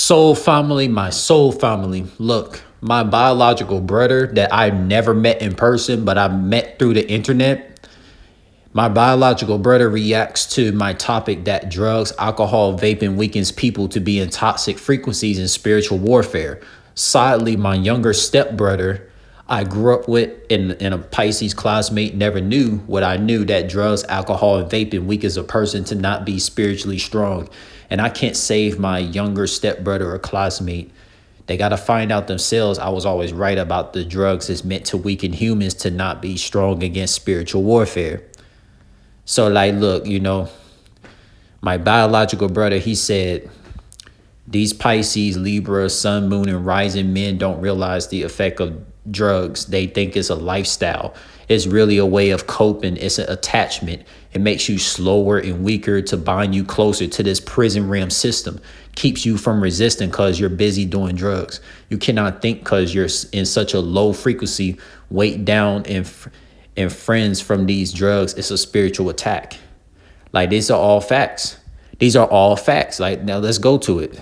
Soul family, my soul family. Look, my biological brother that I never met in person, but I met through the internet. My biological brother reacts to my topic that drugs, alcohol, vaping weakens people to be in toxic frequencies and spiritual warfare. Sadly, my younger stepbrother I grew up with in a Pisces classmate never knew what I knew, that drugs, alcohol, and vaping weakens a person to not be spiritually strong. And I can't save my younger stepbrother or classmate. They got to find out themselves. I was always right about the drugs is meant to weaken humans to not be strong against spiritual warfare. So like, look, my biological brother, he said, these Pisces, Libra, Sun, Moon, and Rising men don't realize the effect of drugs. They think it's a lifestyle. It's really a way of coping. It's an attachment. It makes you slower and weaker to bind you closer to this prison realm system. Keeps you from resisting because you're busy doing drugs. You cannot think because you're in such a low frequency, weight down and friends from these drugs. It's a spiritual attack. Like, these are all facts. These are all facts. Like, now let's go to it.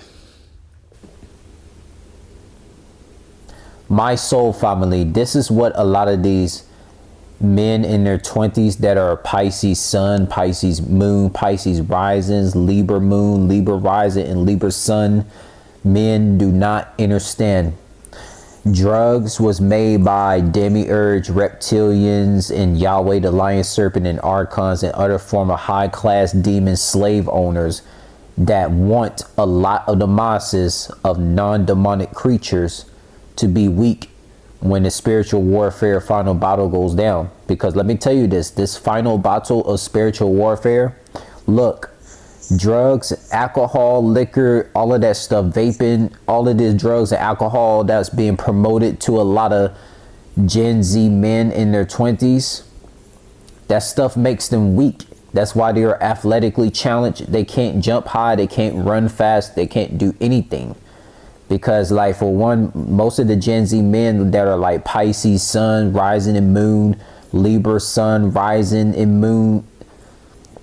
My soul family, this is what a lot of these men in their 20s that are Pisces sun, Pisces moon, Pisces risings, Libra moon, Libra rising, and Libra sun men do not understand. Drugs was made by demiurge, reptilians, and Yahweh the lion serpent, and archons and other form of high class demon slave owners that want a lot of the masses of non-demonic creatures to be weak when the spiritual warfare final battle goes down. Because let me tell you this final battle of spiritual warfare, look, drugs, alcohol, liquor, all of that stuff, vaping, all of these drugs and alcohol that's being promoted to a lot of Gen Z men in their 20s, that stuff makes them weak. That's why they are athletically challenged. They can't jump high, they can't run fast, they can't do anything. Because, like, for one, most of the Gen Z men that are like Pisces sun, rising, and moon, Libra sun, rising, and moon,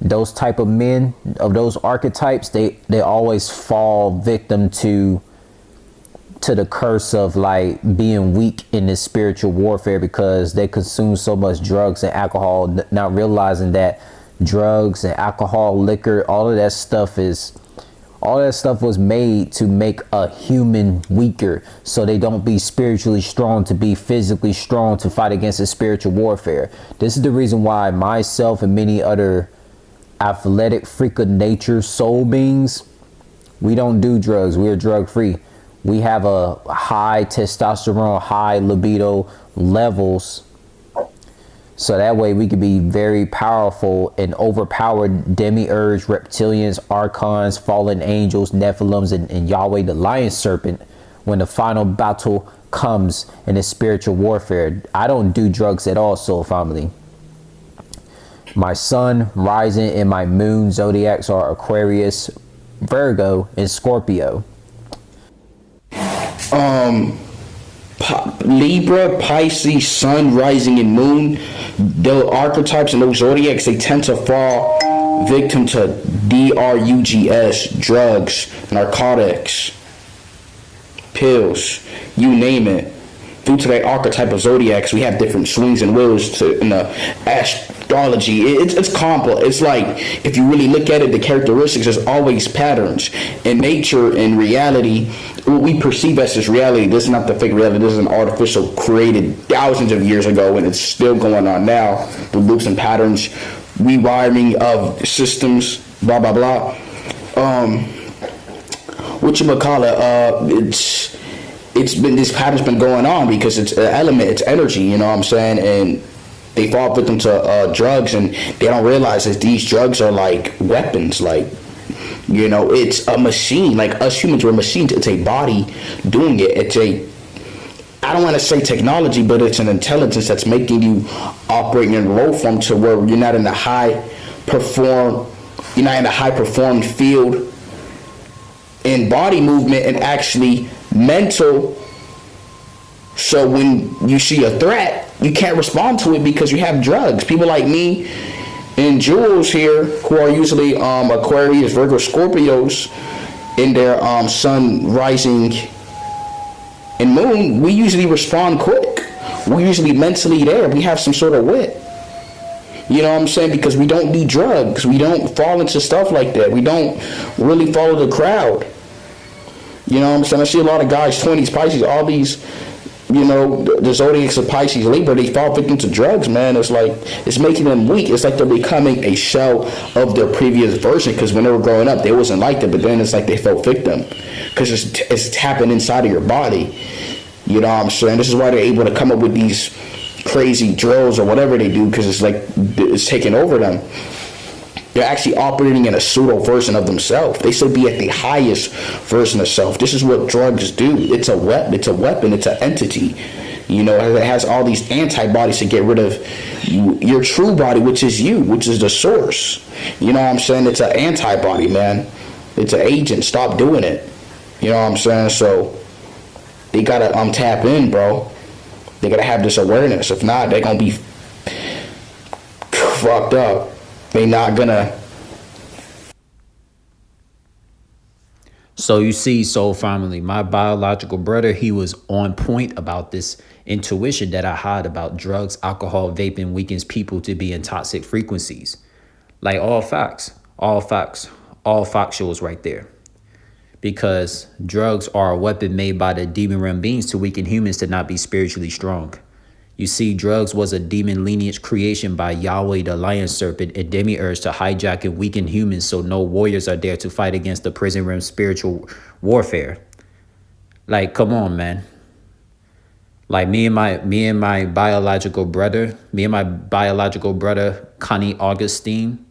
those type of men of those archetypes, they always fall victim to the curse of like being weak in this spiritual warfare, because they consume so much drugs and alcohol, not realizing that drugs and alcohol, liquor, all of that stuff was made to make a human weaker, so they don't be spiritually strong, to be physically strong, to fight against a spiritual warfare. This is the reason why myself and many other athletic freak of nature soul beings, we don't do drugs. We are drug free. We have a high testosterone, high libido levels, so that way we could be very powerful and overpowered demiurge, reptilians, archons, fallen angels, nephilims, and Yahweh the lion serpent when the final battle comes in the spiritual warfare. I don't do drugs at all, soul family. My sun, rising, and my moon zodiacs are Aquarius, Virgo, and Scorpio. Libra, Pisces, sun, rising, and moon, the archetypes and those zodiacs, they tend to fall victim to drugs, narcotics, pills, you name it. Due to that archetype of zodiacs, we have different swings and wills in the astrology. It's complex. It's like, if you really look at it, the characteristics, there's always patterns. In nature, in reality, what we perceive as this reality, this is not the fake reality. This is an artificial created thousands of years ago, and it's still going on now. The loops and patterns, rewiring of systems, blah, blah, blah. This pattern's been going on because it's an element, it's energy, you know what I'm saying? And they fall victim to drugs, and they don't realize that these drugs are like weapons. Like, it's a machine. Like, us humans, we're machines. It's a body doing it. I don't want to say technology, but it's an intelligence that's making you operate in low form to where you're not in a high performed field in body movement and actually mental. So when you see a threat, you can't respond to it because you have drugs. People like me and Jules here, who are usually Aquarius, Virgo, Scorpios, in their sun rising and moon, we usually respond quick. We're usually mentally there. We have some sort of wit. You know what I'm saying? Because we don't do drugs. We don't fall into stuff like that. We don't really follow the crowd. You know what I'm saying? I see a lot of guys, 20s, Pisces, all these, you know, the zodiacs of Pisces, Libra, they fall victim to drugs, man. It's like, it's making them weak. It's like they're becoming a shell of their previous version, because when they were growing up, they wasn't like that, but then it's like they felt victim, because it's tapping inside of your body. You know what I'm saying? This is why they're able to come up with these crazy drills or whatever they do, because it's like it's taking over them. They're actually operating in a pseudo version of themselves. They should be at the highest version of self. This is what drugs do. It's a weapon. It's a weapon. It's an entity. You know, it has all these antibodies to get rid of your true body, which is you, which is the source. You know what I'm saying? It's an antibody, man. It's an agent. Stop doing it. You know what I'm saying? So they gotta tap in, bro. They gotta have this awareness. If not, they're gonna be fucked up. They not gonna. So you see, soul family, my biological brother, he was on point about this intuition that I had about drugs, alcohol, vaping weakens people to be in toxic frequencies. Like all facts, all factuals right there. Because drugs are a weapon made by the demon realm beings to weaken humans to not be spiritually strong. You see, drugs was a demon lineage creation by Yahweh, the lion serpent, and demiurge to hijack and weaken humans so no warriors are there to fight against the prison realm spiritual warfare. Like, come on, man. Like me and my biological brother, Connie Augustine,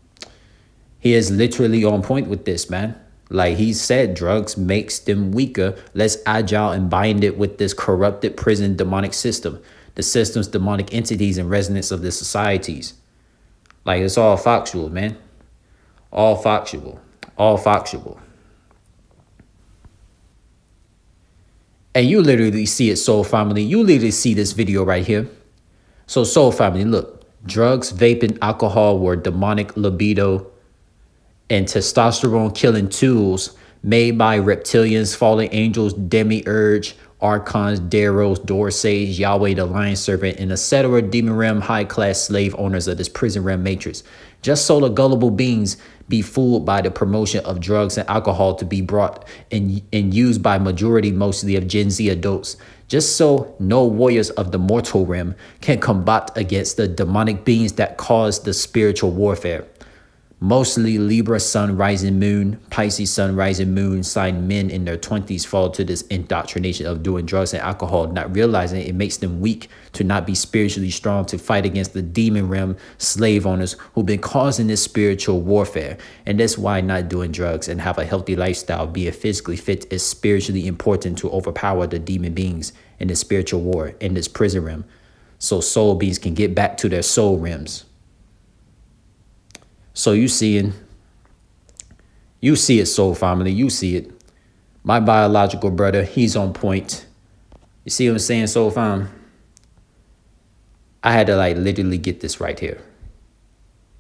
he is literally on point with this, man. Like he said, drugs makes them weaker, less agile, and bind it with this corrupted prison demonic system. The system's demonic entities and resonance of the societies. Like it's all factual, man. All factual. All factual. And you literally see it, soul family. You literally see this video right here. So soul family, look. Drugs, vaping, alcohol were demonic libido and testosterone killing tools made by reptilians, fallen angels, demiurge, archons, Deros, Dorsays, Yahweh the lion serpent, and etc. demon realm high-class slave owners of this prison realm matrix. Just so the gullible beings be fooled by the promotion of drugs and alcohol to be brought and used by majority mostly of Gen Z adults. Just so no warriors of the mortal realm can combat against the demonic beings that cause the spiritual warfare. Mostly Libra sun, rising moon, Pisces sun, rising moon sign men in their 20s fall to this indoctrination of doing drugs and alcohol, not realizing it makes them weak to not be spiritually strong to fight against the demon realm slave owners who've been causing this spiritual warfare. And that's why not doing drugs and have a healthy lifestyle, being physically fit, is spiritually important to overpower the demon beings in the spiritual war in this prison realm, so soul beings can get back to their soul realms. So you see it, soul family, you see it. My biological brother, he's on point. You see what I'm saying, soul fam? I had to like literally get this right here.